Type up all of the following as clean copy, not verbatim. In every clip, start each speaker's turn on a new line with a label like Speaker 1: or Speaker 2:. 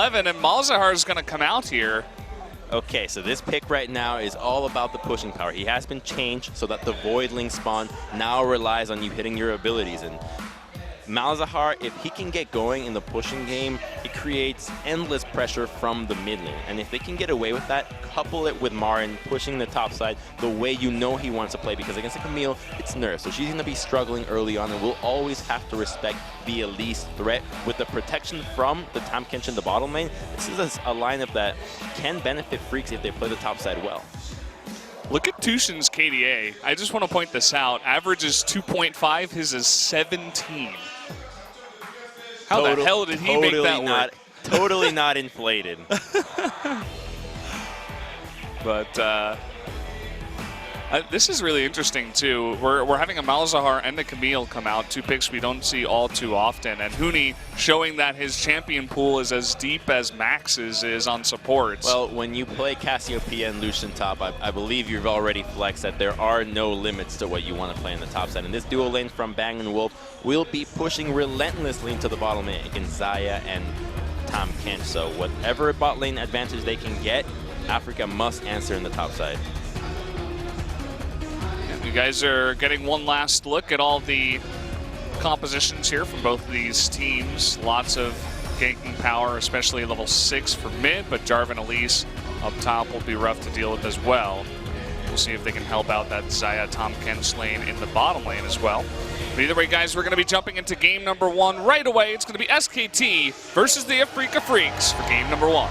Speaker 1: 11, and Malzahar is going to come out here.
Speaker 2: Okay, so this pick right now is all about the pushing power. He has been changed so that the Voidling spawn now relies on you hitting your abilities. And Malzahar, if he can get going in the pushing game, it creates endless pressure from the mid lane. And if they can get away with that, couple it with MaRin pushing the top side the way you know he wants to play, because against the Camille, it's nerfed. So she's going to be struggling early on, and we'll always have to respect the Elise threat with the protection from the Tahm Kench in the bottom lane. This is a lineup that can benefit Freaks if they play the top side well.
Speaker 1: Look at Tushin's KDA. I just want to point this out. Average is 2.5. His is 17. How the hell did he make that work?
Speaker 2: Totally not inflated.
Speaker 1: But this is really interesting, too. We're having a Malzahar and a Camille come out, two picks we don't see all too often. And Huni showing that his champion pool is as deep as Max's is on supports.
Speaker 2: Well, when you play Cassiopeia and Lucian top, I believe you've already flexed that there are no limits to what you want to play in the top side. And this duo lane from Bang and Wolf will be pushing relentlessly into the bottom lane against Xayah and Tahm Kench. So whatever bot lane advantage they can get, Africa must answer in the top side.
Speaker 1: You guys are getting one last look at all the compositions here from both of these teams. Lots of ganking power, especially level 6 for mid, but Jarvan Elise up top will be rough to deal with as well. We'll see if they can help out that Xayah Tahm Kench lane in the bottom lane as well. But either way, guys, we're going to be jumping into game number 1 right away. It's going to be SKT versus the Africa Freaks for game number 1.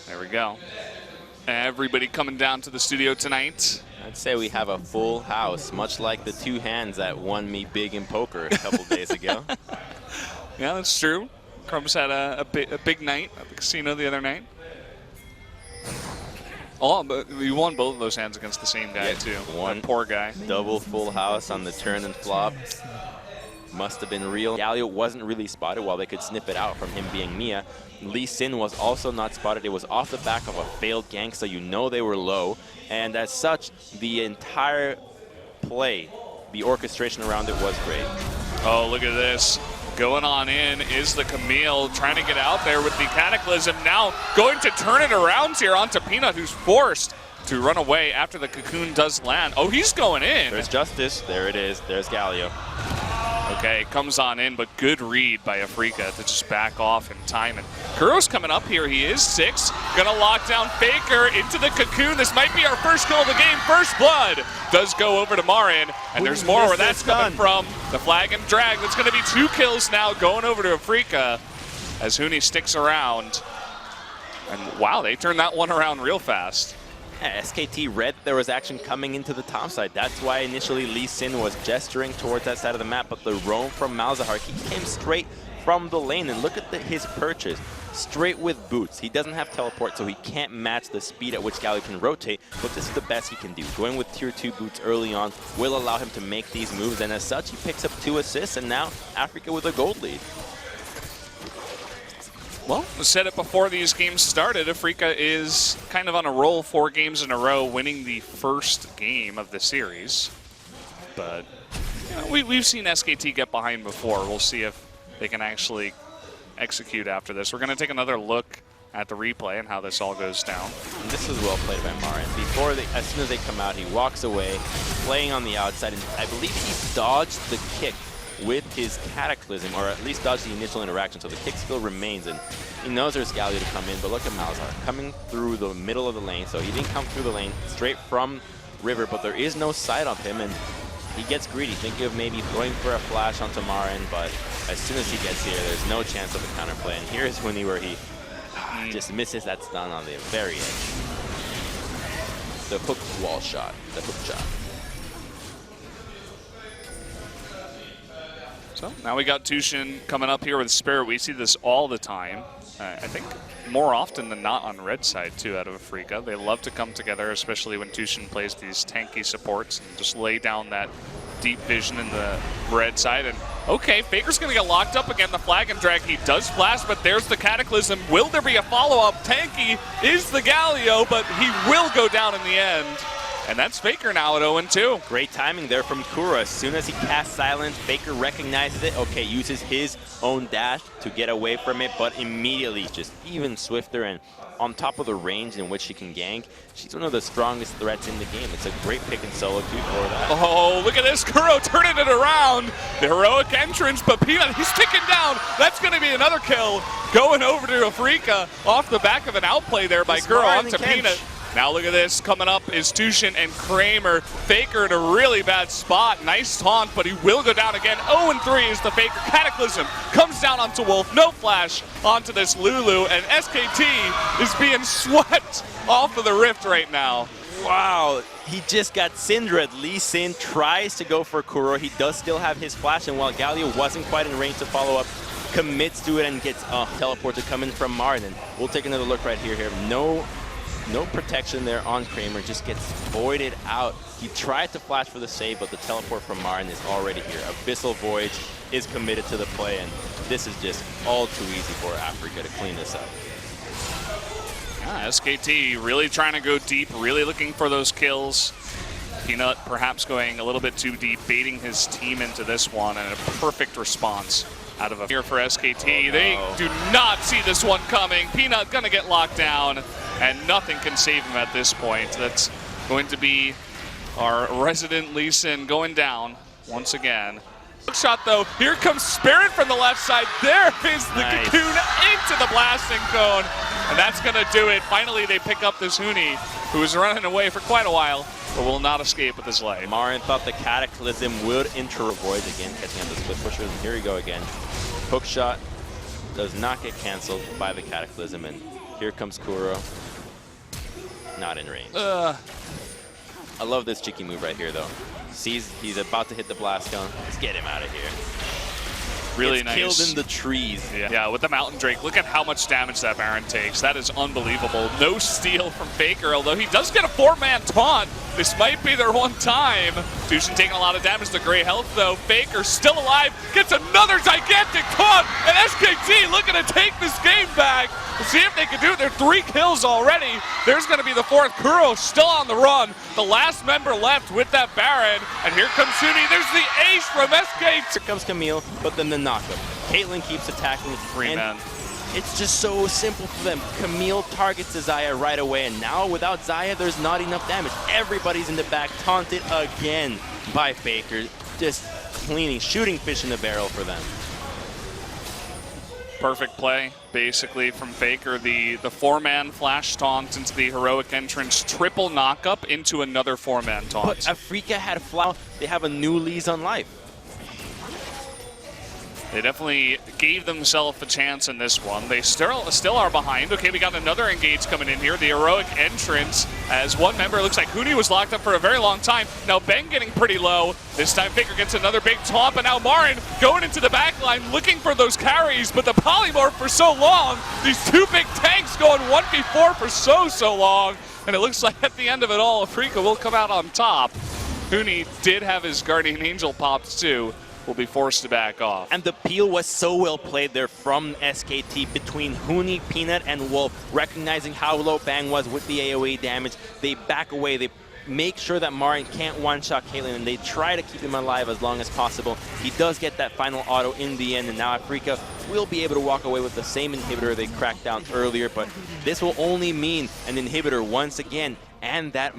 Speaker 1: There we go. Everybody coming down to the studio tonight.
Speaker 2: I'd say we have a full house, much like the two hands that won me big in poker a couple days ago.
Speaker 1: Yeah, that's true. Crumbs had a big night at the casino the other night. Oh, but we won both of those hands against the same guy, too.
Speaker 2: One
Speaker 1: poor guy.
Speaker 2: Double full house on the turn and flop. Must have been real. Galio wasn't really spotted while they could snip it out from him being Mia. Lee Sin was also not spotted. It was off the back of a failed gank, so you know they were low. And as such, the entire play, the orchestration around it was great.
Speaker 1: Oh, look at this. Going on in is the Camille, trying to get out there with the Cataclysm. Now going to turn it around here onto Peanut, who's forced to run away after the Cocoon does land. Oh, he's going in.
Speaker 2: There's Justice. There it is. There's Galio.
Speaker 1: Okay, comes on in, but good read by Africa to just back off in time. And Kuro's coming up here. He is 6. Gonna lock down Faker into the Cocoon. This might be our first kill of the game. First blood does go over to MaRin. And there's more where that's coming from. The flag and drag. That's gonna be 2 kills now going over to Africa as Huni sticks around. And wow, they turned that one around real fast.
Speaker 2: Yeah, SKT read there was action coming into the top side. That's why initially Lee Sin was gesturing towards that side of the map, but the roam from Malzahar, he came straight from the lane, and look at his purchase. Straight with boots. He doesn't have teleport, so he can't match the speed at which Galio can rotate, but this is the best he can do. Going with tier 2 boots early on will allow him to make these moves, and as such, he picks up 2 assists, and now Africa with a gold lead.
Speaker 1: Well, I said it before these games started, Africa is kind of on a roll 4 games in a row, winning the first game of the series. But you know, we've seen SKT get behind before. We'll see if they can actually execute after this. We're going to take another look at the replay and how this all goes down.
Speaker 2: And this was well played by MaRin. As soon as they come out, he walks away, playing on the outside, and I believe he dodged the kick with his Cataclysm, or at least dodge the initial interaction, so the kick still remains, and he knows there's Galio to come in, but look at Malzahar coming through the middle of the lane, so he didn't come through the lane straight from River, but there is no sight of him, and he gets greedy, thinking of maybe throwing for a flash onto MaRin, but as soon as he gets here, there's no chance of a counterplay, and here's Huni where he just misses that stun on the very edge. The hook wall shot, the hook shot.
Speaker 1: So now we got Tushin coming up here with Spirit. We see this all the time. I think more often than not on red side too out of Africa. They love to come together, especially when Tushin plays these tanky supports and just lay down that deep vision in the red side. And okay, Faker's going to get locked up again. The flag and drag, he does flash, but there's the Cataclysm. Will there be a follow-up? Tanky is the Galio, but he will go down in the end. And that's Faker now at 0-2.
Speaker 2: Great timing there from Kuro. As soon as he casts Silence, Faker recognizes it. Okay, uses his own dash to get away from it, but immediately just even swifter and on top of the range in which she can gank. She's one of the strongest threats in the game. It's a great pick and solo queue for that.
Speaker 1: Oh, look at this. Kuro turning it around. The heroic entrance, but Peanut, he's ticking down. That's going to be another kill. Going over to Afrika off the back of an outplay there by Kuro onto Peanut. Now look at this, coming up is Tushin and Kramer. Faker in a really bad spot. Nice taunt, but he will go down again. 0-3 is the Faker. Cataclysm comes down onto Wolf. No flash onto this Lulu, and SKT is being swept off of the Rift right now.
Speaker 2: Wow, he just got Syndra'd. Lee Sin tries to go for Kuro. He does still have his flash, and while Galio wasn't quite in range to follow up, commits to it and gets a teleport to come in from MaRin. And we'll take another look right here. No protection there on Kramer, just gets voided out. He tried to flash for the save, but the teleport from MaRin is already here. Abyssal Voyage is committed to the play, and this is just all too easy for Afrika to clean this up.
Speaker 1: SKT really trying to go deep, really looking for those kills. Peanut perhaps going a little bit too deep, baiting his team into this one, and a perfect response out of a here for SKT.
Speaker 2: Oh, no.
Speaker 1: They do not see this one coming. Peanut gonna get locked down, and nothing can save him at this point. That's going to be our resident Lee Sin going down once again. Shot though, here comes Spirit from the left side. There is the Cocoon into the blasting cone, and that's gonna do it. Finally they pick up this Huni, who was running away for quite a while, but will not escape with his life.
Speaker 2: MaRin thought the Cataclysm would avoid again, catching out the split pusher. And here we go again. Hook shot does not get canceled by the Cataclysm, and here comes Kuro. Not in range. I love this cheeky move right here, though. Sees he's about to hit the blast cone. Let's get him out of here.
Speaker 1: Really nice.
Speaker 2: Killed in the trees.
Speaker 1: Yeah, with the Mountain Drake. Look at how much damage that Baron takes. That is unbelievable. No steal from Faker, although he does get a 4-man taunt. This might be their one time. Tushin taking a lot of damage to gray health, though. Faker still alive, gets another gigantic taunt, and SKT looking to take this game back. We'll see if they can do it. They're 3 kills already. There's going to be the 4th. Kuro still on the run. The last member left with that Baron, and here comes Huni. There's the ace from SKT.
Speaker 2: Here comes Camille, but then the knockup. Caitlyn keeps attacking.
Speaker 1: Free man.
Speaker 2: It's just so simple for them. Camille targets Xayah right away, and now without Xayah, there's not enough damage. Everybody's in the back, taunted again by Faker. Just cleaning, shooting fish in the barrel for them.
Speaker 1: Perfect play, basically, from Faker. The 4-man flash taunt into the heroic entrance, triple knockup into another 4-man taunt.
Speaker 2: But Afrika had flash. They have a new lease on life.
Speaker 1: They definitely gave themselves a chance in this one. They still are behind. Okay, we got another engage coming in here. The heroic entrance as one member. It looks like Huni was locked up for a very long time. Now Ben getting pretty low. This time Faker gets another big taunt, but now MaRin going into the back line looking for those carries, but the polymorph for so long. These 2 big tanks going 1v4 for so long. And it looks like at the end of it all, Afrika will come out on top. Huni did have his Guardian Angel popped too. Will be forced to back off.
Speaker 2: And the peel was so well played there from SKT between Huni, Peanut, and Wolf, recognizing how low Bang was with the AoE damage. They back away. They make sure that MaRin can't one-shot Caitlyn, and they try to keep him alive as long as possible. He does get that final auto in the end, and now Afrika will be able to walk away with the same inhibitor they cracked down earlier, but this will only mean an inhibitor once again, and that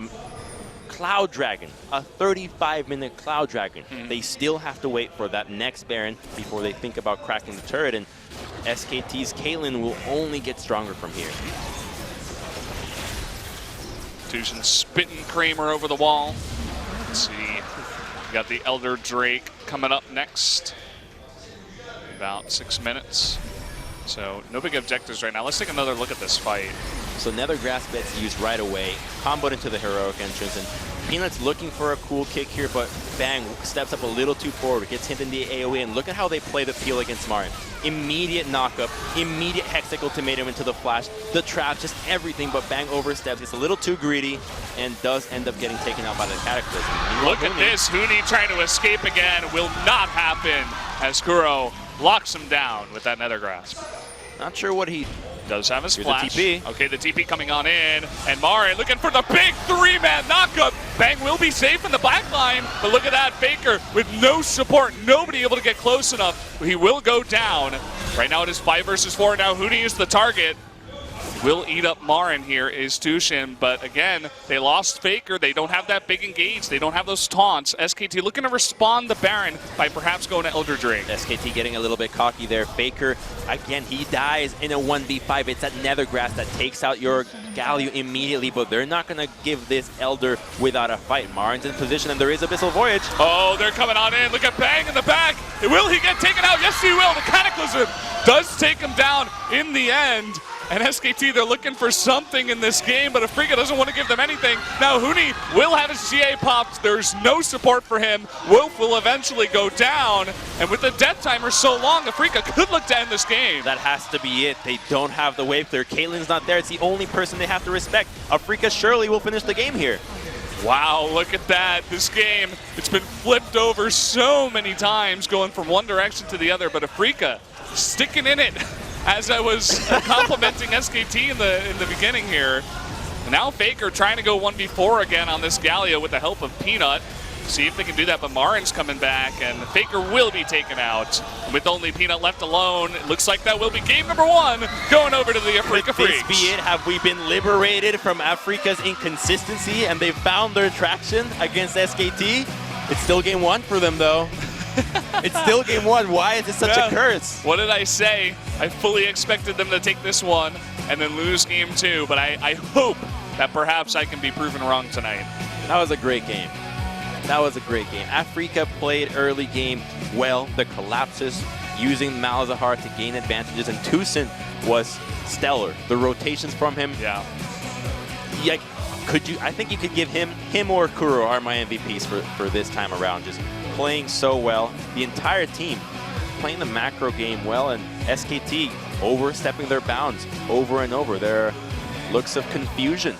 Speaker 2: Cloud Dragon, a 35-minute Cloud Dragon. They still have to wait for that next Baron before they think about cracking the turret, and SKT's Caitlyn will only get stronger from here.
Speaker 1: Tushin spitting Kramer over the wall. Let's see. We got the Elder Drake coming up next. About 6 minutes. So no big objectives right now. Let's take another look at this fight.
Speaker 2: So Nether Grass gets used right away, comboed into the heroic entrance, and Peanut's looking for a cool kick here, but Bang steps up a little too forward, gets hit in the AoE, and look at how they play the peel against MaRin. Immediate knock-up, immediate Hexic ultimatum into the flash, the trap, just everything, but Bang oversteps, gets a little too greedy, and does end up getting taken out by the Cataclysm.
Speaker 1: Look at this, Huni trying to escape again, will not happen as Kuro locks him down with that Nether Grasp.
Speaker 2: Not sure what he
Speaker 1: does have his
Speaker 2: Here's
Speaker 1: flash.
Speaker 2: the TP.
Speaker 1: Okay, the TP coming on in, and MaRin looking for the big three-man knockup. Bang will be safe in the back line, but look at that, Faker with no support, nobody able to get close enough. He will go down. Right now it is 5 versus 4. Now Huni is the target. Will eat up MaRin here is Tushin, but again, they lost Faker. They don't have that big engage. They don't have those taunts. SKT looking to respond to Baron by perhaps going to Elder Drake.
Speaker 2: SKT getting a little bit cocky there. Faker, again, he dies in a 1v5. It's that Nether Grass that takes out your Galio immediately, but they're not going to give this Elder without a fight. MaRin's in position, and there is Abyssal Voyage.
Speaker 1: Oh, they're coming on in. Look at Bang in the back. Will he get taken out? Yes, he will. The Cataclysm does take him down in the end. And SKT, they're looking for something in this game, but Afrika doesn't want to give them anything. Now Huni will have his GA popped. There's no support for him. Wolf will eventually go down. And with the death timer so long, Afrika could look to end this game.
Speaker 2: That has to be it. They don't have the wave clear. Caitlyn's not there. It's the only person they have to respect. Afrika surely will finish the game here.
Speaker 1: Wow, look at that. This game, it's been flipped over so many times, going from one direction to the other, but Afrika sticking in it. As I was complimenting SKT in the beginning here. And now Faker trying to go 1v4 again on this Galio with the help of Peanut. See if they can do that, but MaRin's coming back, and Faker will be taken out. With only Peanut left alone, it looks like that will be game number 1, going over to the Afrika Freaks.
Speaker 2: Could this be it? Have we been liberated from Afrika's inconsistency, and they've found their traction against SKT? It's still game 1 for them, though. It's still game 1. Why is it such a curse?
Speaker 1: What did I say? I fully expected them to take this one and then lose game 2, but I hope that perhaps I can be proven wrong tonight.
Speaker 2: That was a great game. That was a great game. Afrika played early game well. The collapses, using Malzahar to gain advantages, and Tushin was stellar. The rotations from him.
Speaker 1: Yeah.
Speaker 2: I think you could give him or Kuro are my MVPs for this time around. Just playing so well. The entire team playing the macro game well, and SKT overstepping their bounds over and over. There are looks of confusion